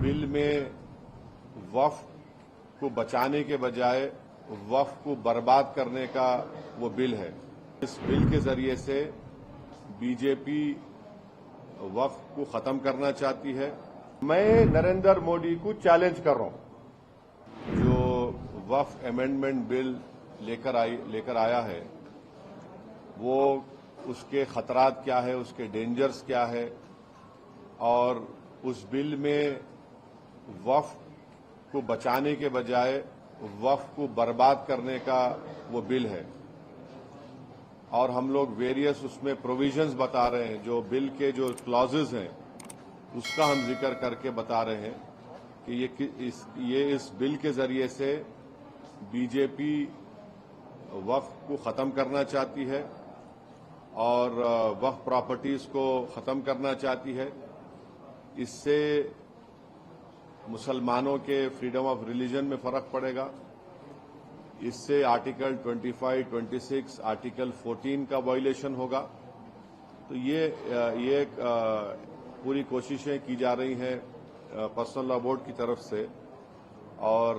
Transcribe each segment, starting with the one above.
Bill में वक्फ को बचाने के बजाय वक्फ को बर्बाद करने का वो बिल है। इस बिल के जरिए से बीजेपी वक्फ को खत्म करना चाहती है। मैं नरेंद्र मोदी को चैलेंज कर रहा हूं, जो वक्फ अमेंडमेंट बिल लेकर आया है, वो उसके खतरात क्या है, उसके डेंजर्स क्या है, और उस बिल में वक्फ को बचाने के बजाय वक्फ को बर्बाद करने का वो बिल है। और हम लोग वेरियस उसमें प्रोविजंस बता रहे हैं, जो बिल के जो क्लॉजेज हैं उसका हम जिक्र करके बता रहे हैं कि ये इस बिल के जरिए से बीजेपी वक्फ को खत्म करना चाहती है और वक्फ प्रॉपर्टीज को खत्म करना चाहती है। इससे मुसलमानों के फ्रीडम ऑफ रिलीजन में फर्क पड़ेगा। इससे आर्टिकल 25, 26, आर्टिकल 14 का वायलेशन होगा। तो ये पूरी कोशिशें की जा रही हैं पर्सनल लॉ बोर्ड की तरफ से, और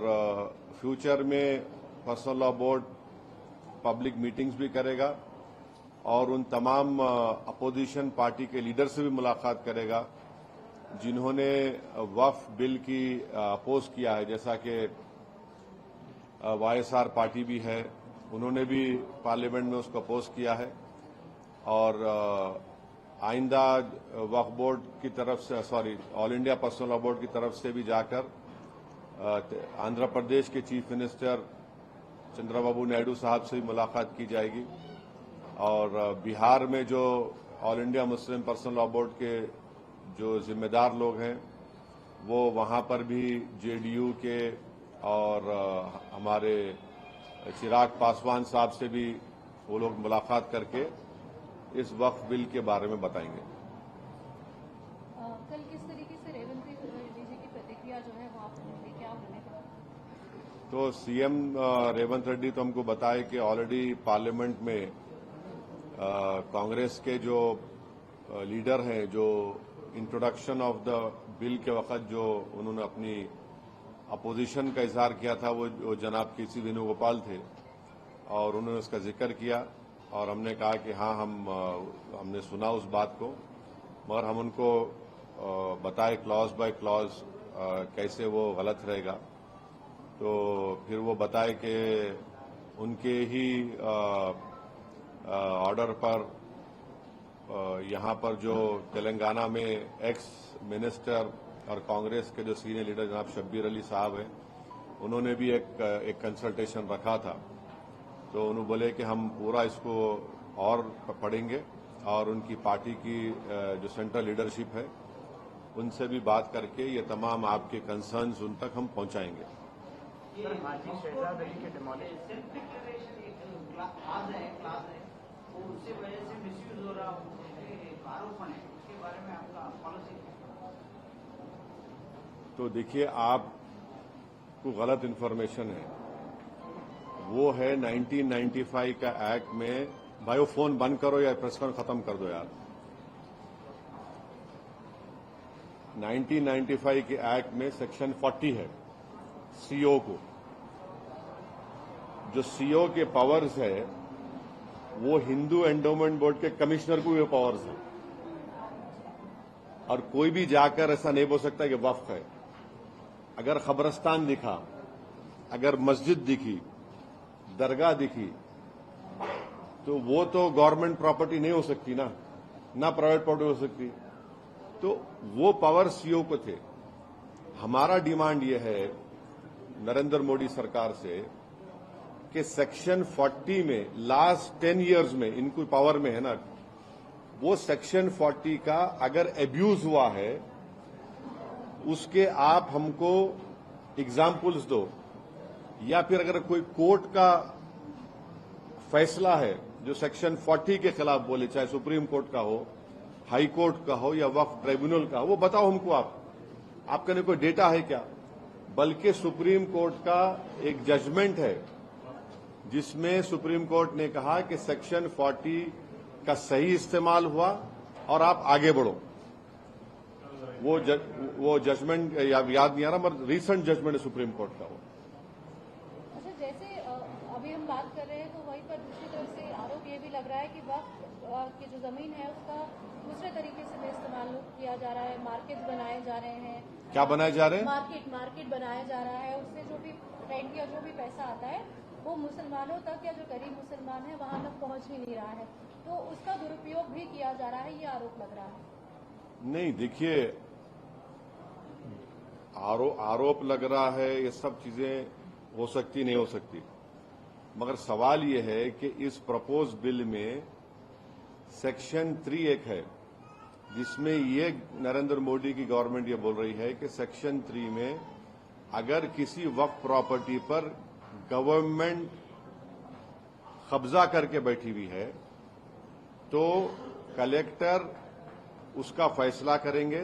फ्यूचर में personal law board public meetings भी करेगा और उन तमाम अपोजिशन पार्टी के लीडर से भी मुलाकात करेगा जिन्होंने वक्फ बिल की अपोज किया है, जैसा कि वाईएसआर पार्टी भी है, उन्होंने भी पार्लियामेंट में उसको अपोज किया है। और आइंदा वक्फ बोर्ड की तरफ से all India personal law board की तरफ से भी जाकर आंध्र प्रदेश के चीफ मिनिस्टर चंद्रबाबू नायडू साहब से भी मुलाकात की जाएगी। और बिहार में जो all India Muslim personal law board के जो जिम्मेदार लोग हैं, वो वहां पर भी जेडीयू के और हमारे चिराग पासवान साहब से भी वो लोग मुलाकात करके इस वक्फ बिल के बारे में बताएंगे। कल किस तरीके से रेवंत रेड्डी की प्रतिक्रिया जो है वो आप सुनेंगे, क्या होने का? तो सीएम रेवंत रेड्डी तो हमको बताए कि ऑलरेडी पार्लियामेंट में कांग्रेस के जो लीडर हैं, जो इंट्रोडक्शन ऑफ द बिल के वक्त जो उन्होंने अपनी अपोजिशन का इजहार किया था, वो जनाब केसी वेणुगोपाल थे, और उन्होंने उसका जिक्र किया। और हमने कहा कि हाँ, हमने सुना उस बात को, मगर हम उनको बताए क्लॉज बाय क्लॉज कैसे वो गलत रहेगा। तो फिर वो बताए कि उनके ही ऑर्डर पर यहाँ पर जो तेलंगाना में एक्स मिनिस्टर और कांग्रेस के जो सीनियर लीडर जनाब शब्बीर अली साहब हैं, उन्होंने भी एक कंसल्टेशन रखा था। तो उन्होंने बोले कि हम पूरा इसको और पढ़ेंगे और उनकी पार्टी की जो सेंट्रल लीडरशिप है उनसे भी बात करके ये तमाम आपके कंसर्न्स उन तक हम पहुंचाएंगे। उससे वजह से मिसयूज हो रहा आरोप है, उसके बारे में आपका पॉलिसी? तो देखिए, आपको गलत इन्फॉर्मेशन है। वो है 1995 का एक्ट में, भाई वो फोन बंद करो या प्रेस कॉन्फ्रेंस खत्म कर दो यार। 1995 के एक्ट में सेक्शन 40 है सीओ को, जो सीओ के पावर्स है वो हिंदू एंडोमेंट बोर्ड के कमिश्नर को भी पावर्स है, और कोई भी जाकर ऐसा नहीं बोल सकता कि वक्फ है। अगर खबरस्तान दिखा, अगर मस्जिद दिखी, दरगाह दिखी, तो वो तो गवर्नमेंट प्रॉपर्टी नहीं हो सकती ना प्राइवेट प्रॉपर्टी हो सकती। तो वो पावर सीओ को थे। हमारा डिमांड ये है नरेंद्र मोदी सरकार से कि सेक्शन 40 में लास्ट 10 इयर्स में इनको पावर में है ना, वो सेक्शन 40 का अगर एब्यूज हुआ है उसके आप हमको एग्जाम्पल्स दो, या फिर अगर कोई कोर्ट का फैसला है जो सेक्शन 40 के खिलाफ बोले, चाहे सुप्रीम कोर्ट का हो, हाई कोर्ट का हो या वक्फ ट्रिब्यूनल का हो, वो बताओ हमको। आपके लिए कोई डेटा है क्या? बल्कि सुप्रीम कोर्ट का एक जजमेंट है जिसमें सुप्रीम कोर्ट ने कहा कि सेक्शन 40 का सही इस्तेमाल हुआ और आप आगे बढ़ो। वो जजमेंट याद नहीं आ रहा, मगर रिसेंट जजमेंट है सुप्रीम कोर्ट का वो। अच्छा, जैसे अभी हम बात कर रहे हैं तो वहीं पर दूसरी तरफ से आरोप ये भी लग रहा है कि वक्त की जो जमीन है उसका दूसरे तरीके से इस्तेमाल किया जा रहा है, मार्केट बनाए जा रहे हैं। क्या बनाए जा रहे हैं? मार्केट बनाया जा रहा है, उससे जो भी रेंट या जो भी पैसा आता है वो मुसलमानों तक या जो गरीब मुसलमान है वहां तक पहुंच ही नहीं रहा है, तो उसका दुरुपयोग भी किया जा रहा है, ये आरोप लग रहा है। नहीं, देखिए, आरोप लग रहा है, ये सब चीजें हो सकती नहीं हो सकती, मगर सवाल ये है कि इस प्रपोज बिल में सेक्शन 3 एक है जिसमें ये नरेंद्र मोदी की गवर्नमेंट ये बोल रही है कि सेक्शन 3 में अगर किसी वक्फ प्रॉपर्टी पर गवर्नमेंट कब्जा करके बैठी हुई है तो कलेक्टर उसका फैसला करेंगे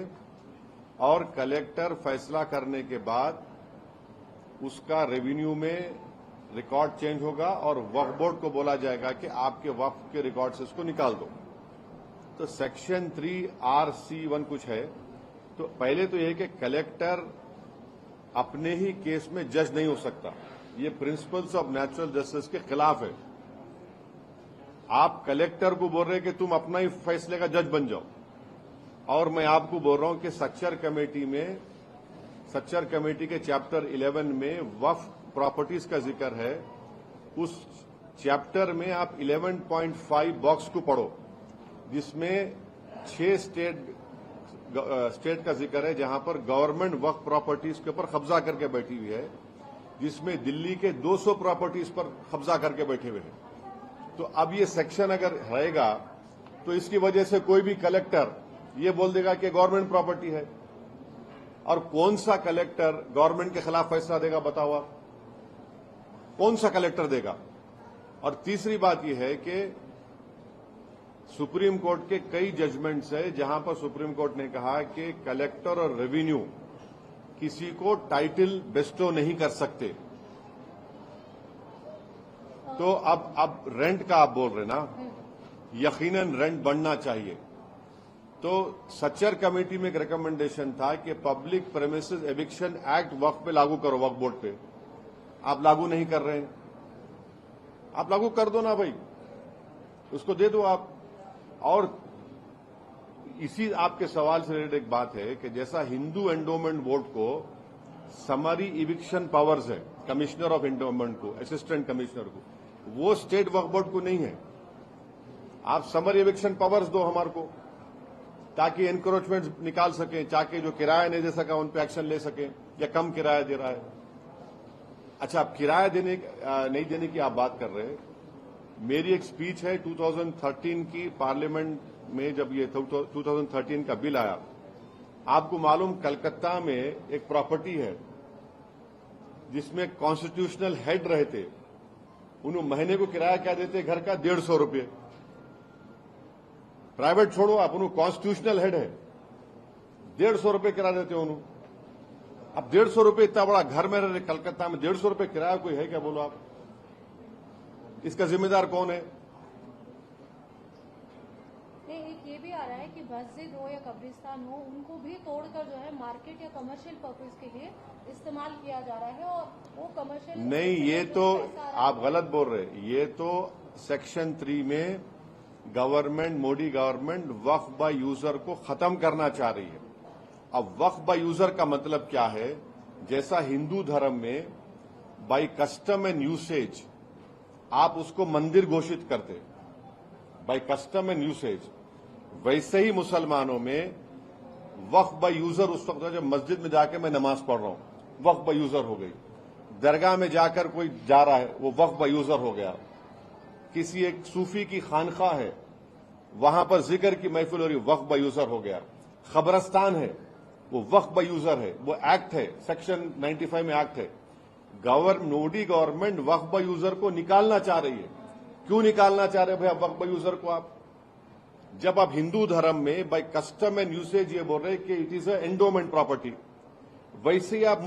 और कलेक्टर फैसला करने के बाद उसका रेवेन्यू में रिकॉर्ड चेंज होगा और वक्फ बोर्ड को बोला जाएगा कि आपके वक्फ के रिकॉर्ड से उसको निकाल दो। तो सेक्शन 3(r)(c)(1) कुछ है। तो पहले तो यह कि कलेक्टर अपने ही केस में जज नहीं हो सकता, ये प्रिंसिपल्स ऑफ नेचुरल जस्टिस के खिलाफ है। आप कलेक्टर को बोल रहे हैं कि तुम अपना ही फैसले का जज बन जाओ, और मैं आपको बोल रहा हूं कि सच्चर कमेटी के चैप्टर 11 में वक्फ प्रॉपर्टीज का जिक्र है। उस चैप्टर में आप 11.5 बॉक्स को पढ़ो जिसमें 6 स्टेट का जिक्र है जहां पर गवर्नमेंट वक्फ प्रॉपर्टीज के ऊपर कब्जा करके बैठी हुई है, जिसमें दिल्ली के 200 प्रॉपर्टीज पर कब्जा करके बैठे हुए हैं। तो अब ये सेक्शन अगर रहेगा तो इसकी वजह से कोई भी कलेक्टर ये बोल देगा कि गवर्नमेंट प्रॉपर्टी है, और कौन सा कलेक्टर गवर्नमेंट के खिलाफ फैसला देगा बताओ आप? कौन सा कलेक्टर देगा? और तीसरी बात यह है कि सुप्रीम कोर्ट के कई जजमेंट्स है जहां पर सुप्रीम कोर्ट ने कहा कि कलेक्टर और रेवेन्यू किसी को टाइटल बेस्टो नहीं कर सकते। तो अब रेंट का आप बोल रहे ना, यकीनन रेंट बढ़ना चाहिए। तो सच्चर कमेटी में एक रिकमेंडेशन था कि पब्लिक प्रेमिसेस एविक्शन एक्ट वक्फ पे लागू करो, वक्फ बोर्ड पे। आप लागू नहीं कर रहे हैं, आप लागू कर दो ना भाई, उसको दे दो आप। और इसी आपके सवाल से रिलेटेड एक बात है कि जैसा हिंदू एंडोमेंट बोर्ड को समरी इविक्शन पावर्स है, कमिश्नर ऑफ एंडोमेंट को, असिस्टेंट कमिश्नर को, वो स्टेट वक्फ बोर्ड को नहीं है। आप समरी इविक्शन पावर्स दो हमारे को, ताकि एनक्रोचमेंट निकाल सकें, ताकि जो किराया नहीं दे सका उन पर एक्शन ले सकें, या कम किराया दे रहा है। अच्छा, आप किराया नहीं देने की आप बात कर रहे हैं। मेरी एक स्पीच है 2013 की पार्लियामेंट में, जब ये 2013 का बिल आया। आपको मालूम, कलकत्ता में एक प्रॉपर्टी है जिसमें कॉन्स्टिट्यूशनल हेड रहे थे, उन्होंने महीने को किराया क्या देते घर का? 150 रुपये। प्राइवेट छोड़ो आप, उन्होंने कॉन्स्टिट्यूशनल हेड है, 150 रुपये किराया देते उन्होंने। अब 150 रुपये इतना बड़ा घर में रहे कलकत्ता में, 150 रुपये किराया कोई है क्या? बोलो आप, इसका जिम्मेदार कौन है? एक ये भी आ रहा है कि मस्जिद हो या कब्रिस्तान हो, उनको भी तोड़कर जो है मार्केट या कमर्शियल पर्पज के लिए इस्तेमाल किया जा रहा है, और वो कमर्शियल नहीं, ये तो आप गलत बोल रहे हैं। ये तो सेक्शन 3 में government, Modi government Waqf by user को खत्म करना चाह रही है। अब वक्फ बाय यूजर का मतलब क्या है? जैसा हिंदू धर्म में बाय कस्टम एंड यूसेज आप उसको मंदिर घोषित करते, बाय कस्टम एंड यूसेज, वैसे ही मुसलमानों में वक्फ बाय यूजर उस वक्त जब मस्जिद में जाके मैं नमाज पढ़ रहा हूं, वक्फ बाय यूजर हो गई। दरगाह में जाकर कोई जा रहा है, वो वक्फ बाय यूजर हो गया। किसी एक सूफी की खानखा है, वहां पर जिक्र की महफिल हो रही, वक्फ बाय यूजर हो गया। खबरस्तान है, वो वक्फ बाय यूजर है, वो एक्ट है, सेक्शन 95 में एक्ट है। Modi government Waqf by user को निकालना चाह रही है। क्यों निकालना चाह रहे हैं भाई वक्फ बाय यूजर को आप? जब आप हिंदू धर्म में बाय कस्टम एंड यूसेज ये बोल रहे हैं कि it is a endowment property, वैसे ही आप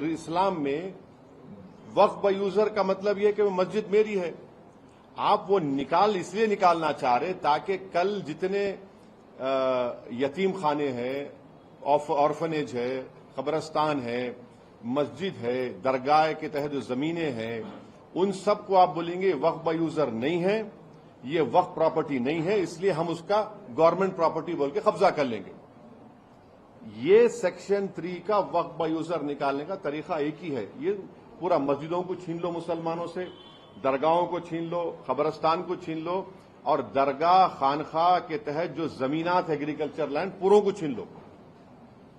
इस्लाम में वक्फ बाय यूजर का मतलब यह है कि मस्जिद मेरी है। आप वो इसलिए निकालना चाह रहे ताकि कल जितने यतीम खाने हैं ऑर्फनेज है, कब्रस्तान है, मस्जिद है, दरगाह के तहत जो जमीनें हैं, उन सब को आप बोलेंगे वक्फ बाय यूजर नहीं है, ये वक्फ प्रॉपर्टी नहीं है, इसलिए हम उसका गवर्नमेंट प्रॉपर्टी बोल के कब्जा कर लेंगे। ये सेक्शन 3 का वक्फ बाय यूजर निकालने का तरीका एक ही है। ये पूरा मस्जिदों को छीन लो मुसलमानों से, दरगाहों को छीन लो, कब्रस्तान को छीन लो, और दरगाह खानखा के तहत जो जमीनात एग्रीकल्चर लैंड पूरों को छीन लो।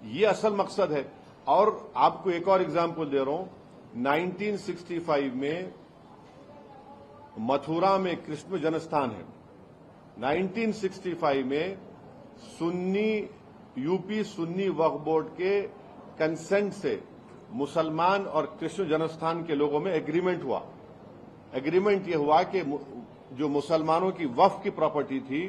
ये असल मकसद है। और आपको एक और एग्जाम्पल दे रहा हूं, 1965 में मथुरा में कृष्ण जन्मस्थान है। 1965 में यूपी सुन्नी वक्फ बोर्ड के कंसेंट से मुसलमान और कृष्ण जन्मस्थान के लोगों में एग्रीमेंट हुआ। एग्रीमेंट यह हुआ कि जो मुसलमानों की वक्फ की प्रॉपर्टी थी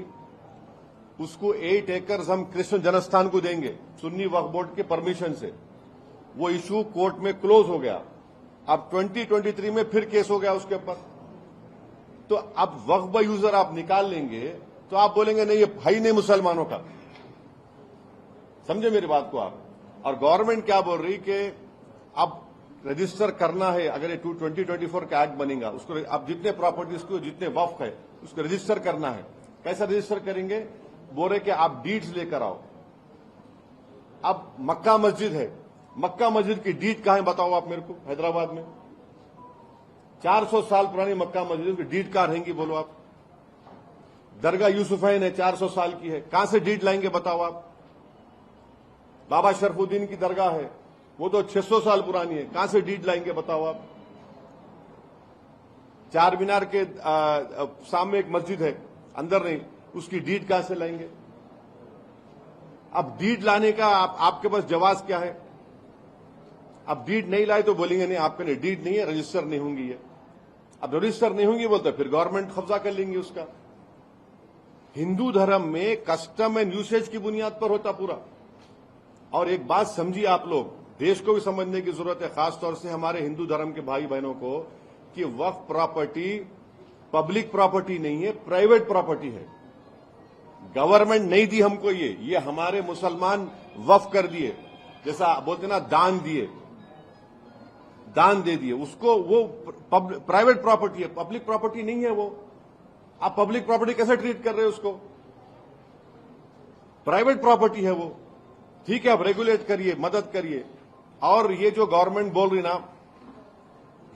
उसको 8 एकर्स हम कृष्ण जन्मस्थान को देंगे सुन्नी वक्फ बोर्ड के परमिशन से। वो इशू कोर्ट में क्लोज हो गया। अब 2023 में फिर केस हो गया उसके ऊपर। तो अब वक्फ बाय यूजर आप निकाल लेंगे तो आप बोलेंगे नहीं, ये भाई नहीं मुसलमानों का। समझे मेरी बात को आप। और गवर्नमेंट क्या बोल रही कि अब रजिस्टर करना है, अगर ये 2024 का एक्ट बनेगा उसको अब जितने प्रॉपर्टीज को जितने वक्फ है उसको रजिस्टर करना है। कैसा रजिस्टर करेंगे? बोल रहे कि आप डीड्स लेकर आओ। अब मक्का मस्जिद है, मक्का मस्जिद की डीड कहां है बताओ आप मेरे को। हैदराबाद में 400 साल पुरानी मक्का मस्जिद की डीड कहां रहेंगी बोलो आप। दरगाह यूसुफैन है, 400 साल की है, कहां से डीड लाएंगे बताओ आप। बाबा शरफुद्दीन की दरगाह है, वो तो 600 साल पुरानी है, कहां से डीड लाएंगे बताओ आप। चार मीनार के सामने एक मस्जिद है, अंदर नहीं, उसकी डीड कहां से लाएंगे। अब डीड लाने का आपके पास जवाब क्या है? अब डीड नहीं लाए तो बोलेंगे नहीं आपके लिए डीड नहीं है, रजिस्टर नहीं होंगी ये। अब रजिस्टर नहीं होंगी बोलते फिर गवर्नमेंट कब्जा कर लेंगी उसका। हिंदू धर्म में कस्टम एंड यूसेज की बुनियाद पर होता पूरा। और एक बात समझिए आप लोग, देश को भी समझने की जरूरत है, खासतौर से हमारे हिंदू धर्म के भाई बहनों को, कि वक्फ प्रॉपर्टी पब्लिक प्रॉपर्टी नहीं है, प्राइवेट प्रॉपर्टी है। गवर्नमेंट नहीं दी हमको ये हमारे मुसलमान वक्फ कर दिए, जैसा बोलते ना दान दिए, दान दे दिए उसको। वो प्राइवेट प्रॉपर्टी है, पब्लिक प्रॉपर्टी नहीं है वो। आप पब्लिक प्रॉपर्टी कैसे ट्रीट कर रहे हो उसको? प्राइवेट प्रॉपर्टी है वो। ठीक है, आप रेगुलेट करिए, मदद करिए। और ये जो गवर्नमेंट बोल रही ना,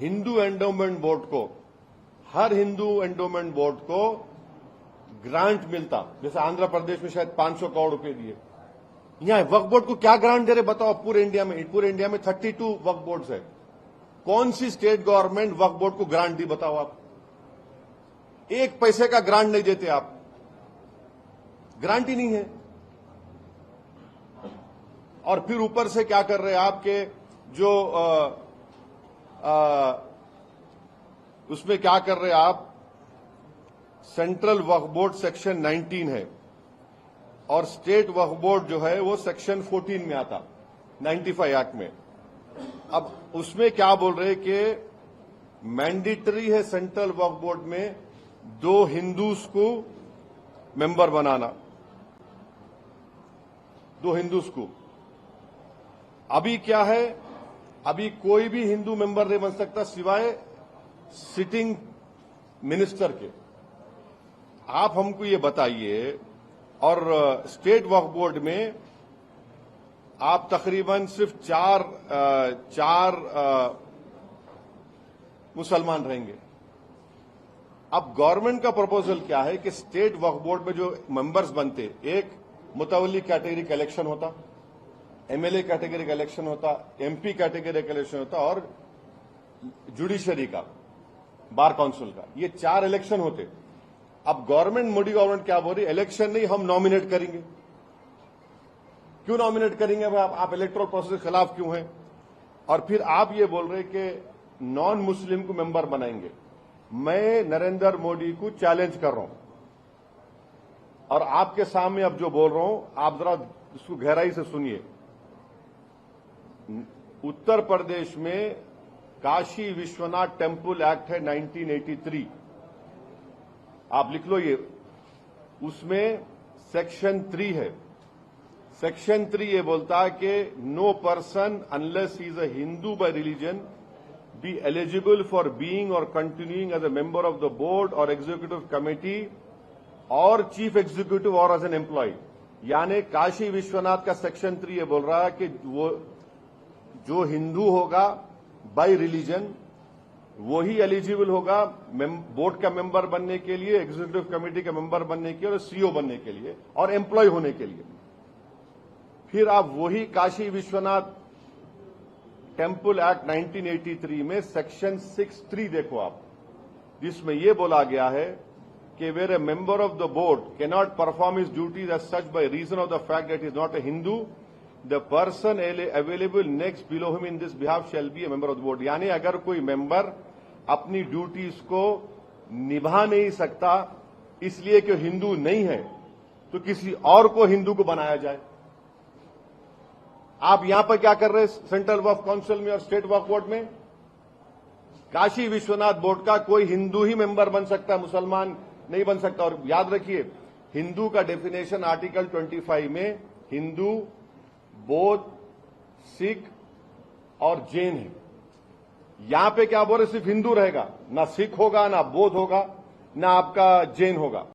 हिंदू एंडोमेंट बोर्ड को, हर हिंदू एंडोमेंट बोर्ड को ग्रांट मिलता, जैसे आंध्र प्रदेश में शायद 500 करोड़ रुपए दिए। यहां वक्फ बोर्ड को क्या ग्रांट दे रहे बताओ पूरे इंडिया में। पूरे इंडिया में 32 वक्फ बोर्ड्स है। कौन सी स्टेट गवर्नमेंट वक्फ बोर्ड को ग्रांट दी बताओ आप? एक पैसे का ग्रांट नहीं देते आप, ग्रांट ही नहीं है। और फिर ऊपर से क्या कर रहे हैं आपके जो उसमें क्या कर रहे हैं आप, सेंट्रल वक्फ बोर्ड सेक्शन 19 है और स्टेट वक्फ बोर्ड जो है वो सेक्शन 14 में आता, 95 एक्ट में। अब उसमें क्या बोल रहे हैं कि मैंडेटरी है सेंट्रल वक्फ बोर्ड में 2 हिंदूज को मेंबर बनाना, 2 हिंदूज को। अभी क्या है, अभी कोई भी हिंदू मेंबर नहीं बन सकता सिवाय सिटिंग मिनिस्टर के। आप हमको ये बताइए। और स्टेट वक्फ बोर्ड में आप तकरीबन सिर्फ चार मुसलमान रहेंगे। अब गवर्नमेंट का प्रपोजल क्या है कि स्टेट वक्फ बोर्ड में जो मेंबर्स बनते, एक मुतवल्ली कैटेगरी का इलेक्शन होता, एमएलए कैटेगरी का इलेक्शन होता, एमपी कैटेगरी का इलेक्शन होता और जुडिशरी का, बार काउंसिल का, ये 4 इलेक्शन होते। अब गवर्नमेंट, मोदी गवर्नमेंट क्या बोल रही, इलेक्शन नहीं हम नॉमिनेट करेंगे। क्यों नॉमिनेट करेंगे भाई? आप इलेक्टोरल प्रोसेस के खिलाफ क्यों हैं? और फिर आप ये बोल रहे कि नॉन मुस्लिम को मेंबर बनाएंगे। मैं नरेंद्र मोदी को चैलेंज कर रहा हूं और आपके सामने अब जो बोल रहा हूं आप जरा इसको गहराई से सुनिए। उत्तर प्रदेश में काशी विश्वनाथ टेम्पल एक्ट है 1983, आप लिख लो ये। उसमें सेक्शन 3 है, सेक्शन 3 ये बोलता है कि no person unless he is a Hindu by religion be eligible for being और continuing as a member of the board और एग्जीक्यूटिव कमेटी और चीफ एग्जीक्यूटिव और एज एन एम्प्लॉय। यानी काशी विश्वनाथ का सेक्शन 3 ये बोल रहा है कि वो जो हिंदू होगा बाय रिलीजन वही एलिजिबल होगा बोर्ड का मेंबर बनने के लिए, एग्जीक्यूटिव कमेटी का मेंबर बनने के लिए और सीईओ बनने के लिए और एम्प्लॉय होने के लिए। फिर आप वही काशी विश्वनाथ टेम्पल एक्ट 1983 में सेक्शन 6(3) देखो आप, जिसमें यह बोला गया है कि where a member of the board can not perform his duties as such by reason of the fact that is not a Hindu, the person available next below him in this behalf shall be a member of the board. यानी अगर कोई member अपनी duties को निभा नहीं सकता इसलिए कि हिंदू नहीं है, तो किसी और को हिंदू को बनाया जाए। आप यहां पर क्या कर रहे हैं सेंट्रल वक्फ काउंसिल में और स्टेट वक्फ बोर्ड में? काशी विश्वनाथ बोर्ड का कोई हिंदू ही मेंबर बन सकता है, मुसलमान नहीं बन सकता। और याद रखिए, हिंदू का डेफिनेशन आर्टिकल 25 में हिंदू, बौद्ध, सिख और जैन है। यहां पे क्या बोल रहे, सिर्फ हिंदू रहेगा, ना सिख होगा, ना बौद्ध होगा, ना आपका जैन होगा।